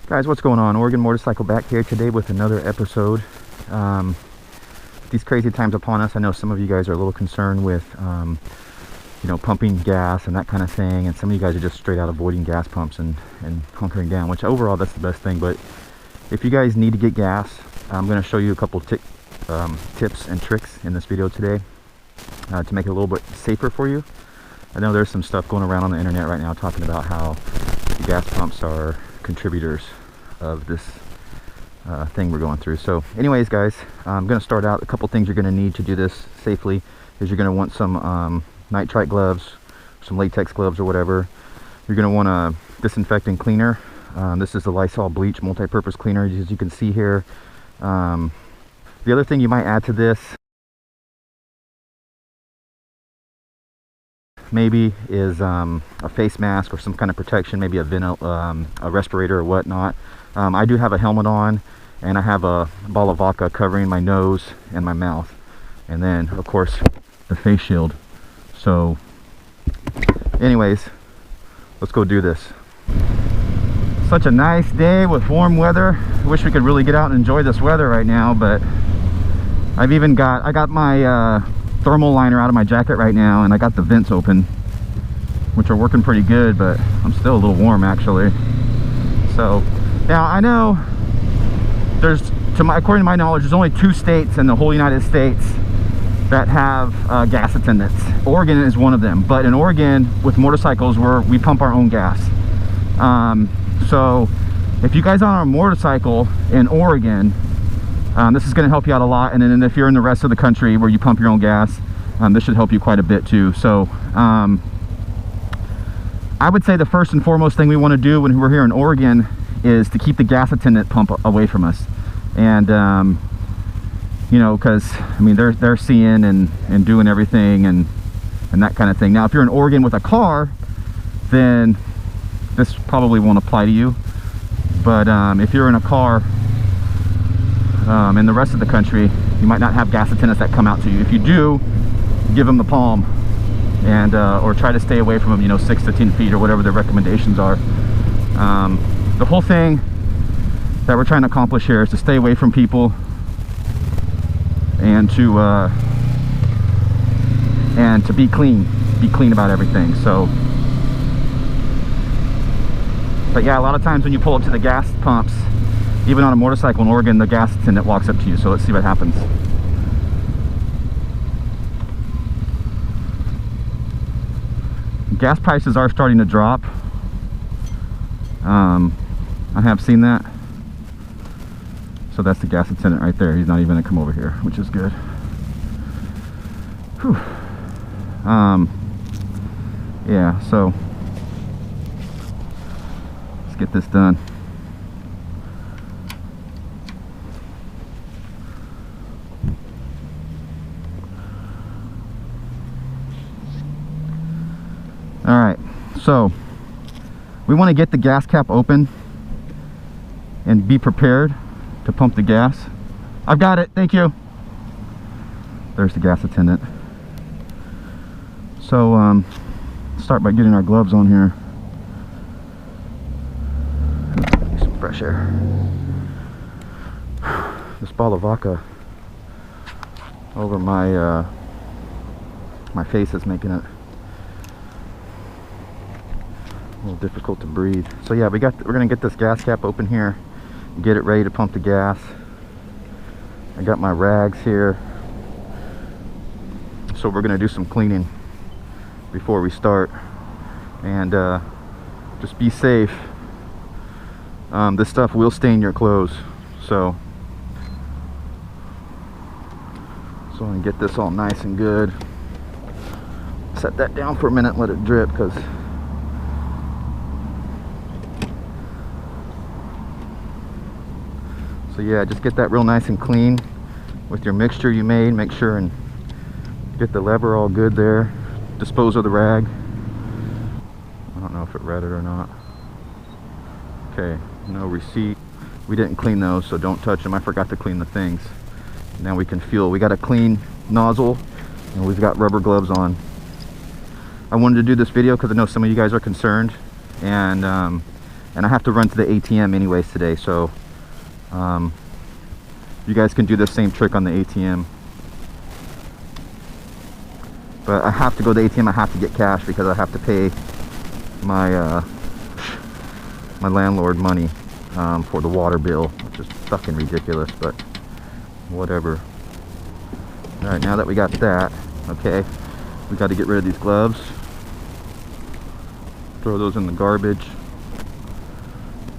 Guys, what's going on? Oregon Motorcycle back here today with another episode. These crazy times upon us, I know some of you guys are a little concerned with pumping gas and that kind of thing, and some of you guys are just straight out avoiding gas pumps and hunkering down, which overall that's the best thing. But if you guys need to get gas, I'm going to show you a couple tips and tricks in this video today to make it a little bit safer for you. I know there's some stuff going around on the internet right now talking about how gas pumps are contributors of this thing we're going through. So anyways, guys, I'm going to start out. A couple things you're going to need to do this safely is you're going to want some nitrite gloves, some latex gloves or whatever. You're going to want a disinfectant cleaner. This is the Lysol bleach multi-purpose cleaner, as you can see here. The other thing you might add to this maybe is a face mask or some kind of protection, maybe a respirator or whatnot. I do have a helmet on, and I have a bottle of vodka covering my nose and my mouth, and then of course the face shield. So anyways, let's go do this. Such a nice day with warm weather. I wish we could really get out and enjoy this weather right now, but I got my thermal liner out of my jacket right now, and I got the vents open, which are working pretty good, but I'm still a little warm actually. So now I know according to my knowledge, there's only 2 states in the whole United States that have gas attendants. Oregon is one of them, but in Oregon with motorcycles we pump our own gas. So if you guys are on a motorcycle in Oregon, this is going to help you out a lot. And then if you're in the rest of the country where you pump your own gas, this should help you quite a bit too. So I would say the first and foremost thing we want to do when we're here in Oregon is to keep the gas attendant pump away from us. And because I mean they're seeing and doing everything and that kind of thing. Now if you're in Oregon with a car, then this probably won't apply to you. But if you're in a car in the rest of the country, you might not have gas attendants that come out to you. If you do, give them the palm, and or try to stay away from them, 6 to 10 feet or whatever their recommendations are. The whole thing that we're trying to accomplish here is to stay away from people and to be clean about everything. So but yeah, a lot of times when you pull up to the gas pumps, even on a motorcycle in Oregon, the gas attendant walks up to you. So let's see what happens. Gas prices are starting to drop. I have seen that. So that's the gas attendant right there. He's not even gonna come over here, which is good. Whew. Yeah, so let's get this done. All right, so we want to get the gas cap open and be prepared to pump the gas. I've got it, thank you. There's the gas attendant. So start by getting our gloves on here. Some fresh air. This bottle of vodka over my my face is making it a little difficult to breathe. So yeah, we're gonna get this gas cap open here, get it ready to pump the gas. I got my rags here, so we're gonna do some cleaning before we start, and just be safe. This stuff will stain your clothes, so I'm gonna get this all nice and good. Set that down for a minute, let it drip, because so yeah, just get that real nice and clean with your mixture you made. Make sure and get the lever all good there. Dispose of the rag. I don't know if it read it or not. Okay, no receipt. We didn't clean those, so don't touch them. I forgot to clean the things. Now we can fuel. We got a clean nozzle, and we've got rubber gloves on. I wanted to do this video because I know some of you guys are concerned, and and I have to run to the ATM anyways today, so you guys can do the same trick on the ATM. But I have to go to the ATM. I have to get cash because I have to pay my my landlord money for the water bill, which is fucking ridiculous, but whatever. All right, now that we got that, okay, we got to get rid of these gloves. Throw those in the garbage,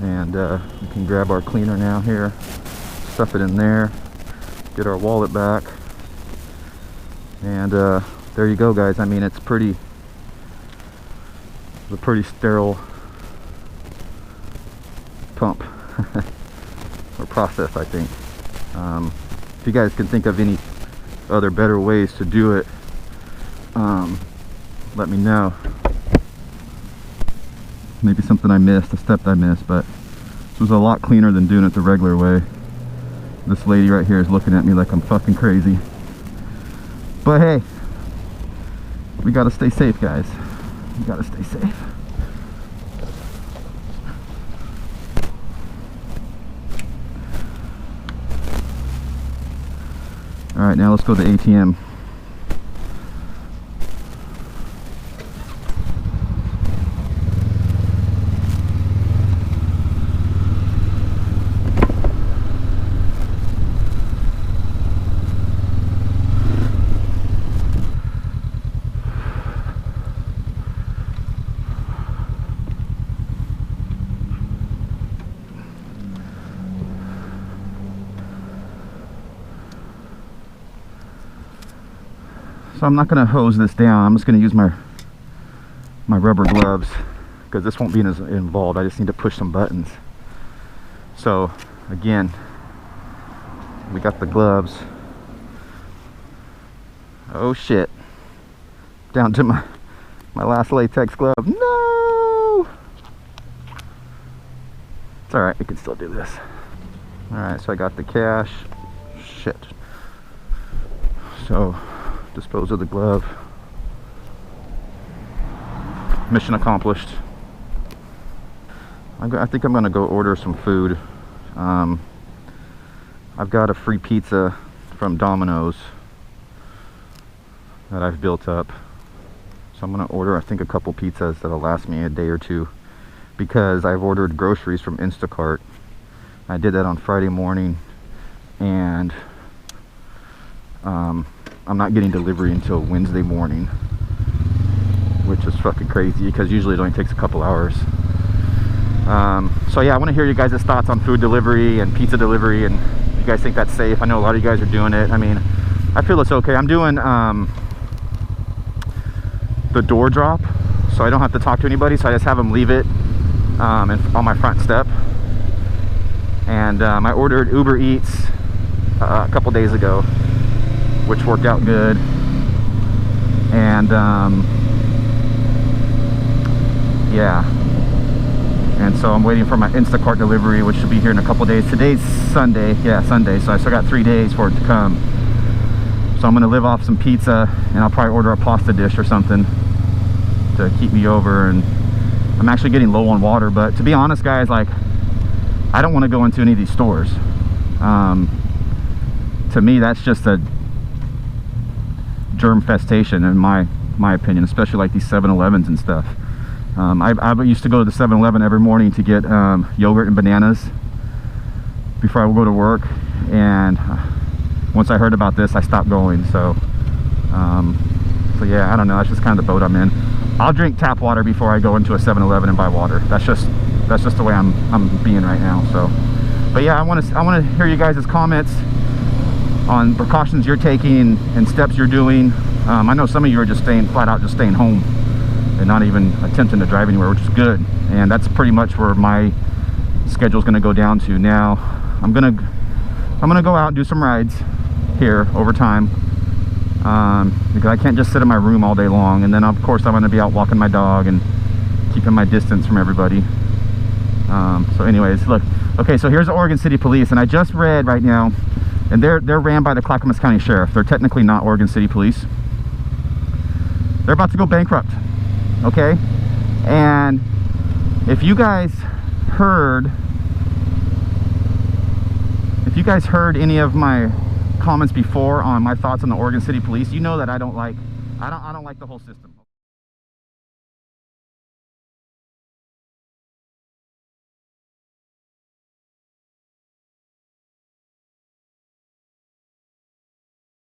and we can grab our cleaner now here, stuff it in there, get our wallet back, and there you go, guys. I mean, it's a pretty sterile pump or process, I think. If you guys can think of any other better ways to do it, let me know. Maybe something I missed, a step I missed, but this was a lot cleaner than doing it the regular way. This lady right here is looking at me like I'm fucking crazy, but hey, we gotta stay safe, guys. We gotta stay safe. All right, now let's go to the ATM. So I'm not going to hose this down. I'm just going to use my rubber gloves because this won't be as involved. I just need to push some buttons. So again, we got the gloves. Oh shit. Down to my last latex glove. No! It's alright, we can still do this. Alright, so I got the cash. Shit. So dispose of the glove. Mission accomplished. I think I'm gonna go order some food. I've got a free pizza from Domino's that I've built up, so I'm gonna order, I think, a couple pizzas that'll last me a day or two, because I've ordered groceries from Instacart. I did that on Friday morning, and I'm not getting delivery until Wednesday morning, which is fucking crazy because usually it only takes a couple hours. So yeah, I want to hear you guys' thoughts on food delivery and pizza delivery, and if you guys think that's safe. I know a lot of you guys are doing it. I mean, I feel it's okay. I'm doing the door drop, so I don't have to talk to anybody, so I just have them leave it on my front step. And I ordered Uber Eats a couple days ago, which worked out good. And yeah, and so I'm waiting for my Instacart delivery, which should be here in a couple days. Today's Sunday. Yeah, Sunday, so I still got 3 days for it to come. So I'm gonna live off some pizza, and I'll probably order a pasta dish or something to keep me over. And I'm actually getting low on water, but to be honest, guys, like, I don't want to go into any of these stores. To me, that's just a germ festation in my opinion, especially like these 7-Elevens and stuff. I used to go to the 7-Eleven every morning to get yogurt and bananas before I would go to work, and once I heard about this, I stopped going. So so yeah, I don't know, that's just kind of the boat I'm in. I'll drink tap water before I go into a 7-Eleven and buy water. That's just the way I'm being right now. So, but yeah, I want to hear you guys' comments on precautions you're taking and steps you're doing. I know some of you are just flat out just staying home and not even attempting to drive anywhere, which is good. And that's pretty much where my schedule is going to go down to now. I'm gonna go out and do some rides here over time, because I can't just sit in my room all day long. And then of course I'm going to be out walking my dog and keeping my distance from everybody. So anyways, look, okay, so here's the Oregon City Police, and I just read right now, and they're ran by the Clackamas County Sheriff. They're technically not Oregon City Police. They're about to go bankrupt, okay? And if you guys heard any of my comments before on my thoughts on the Oregon City Police, you know that I don't like the whole system.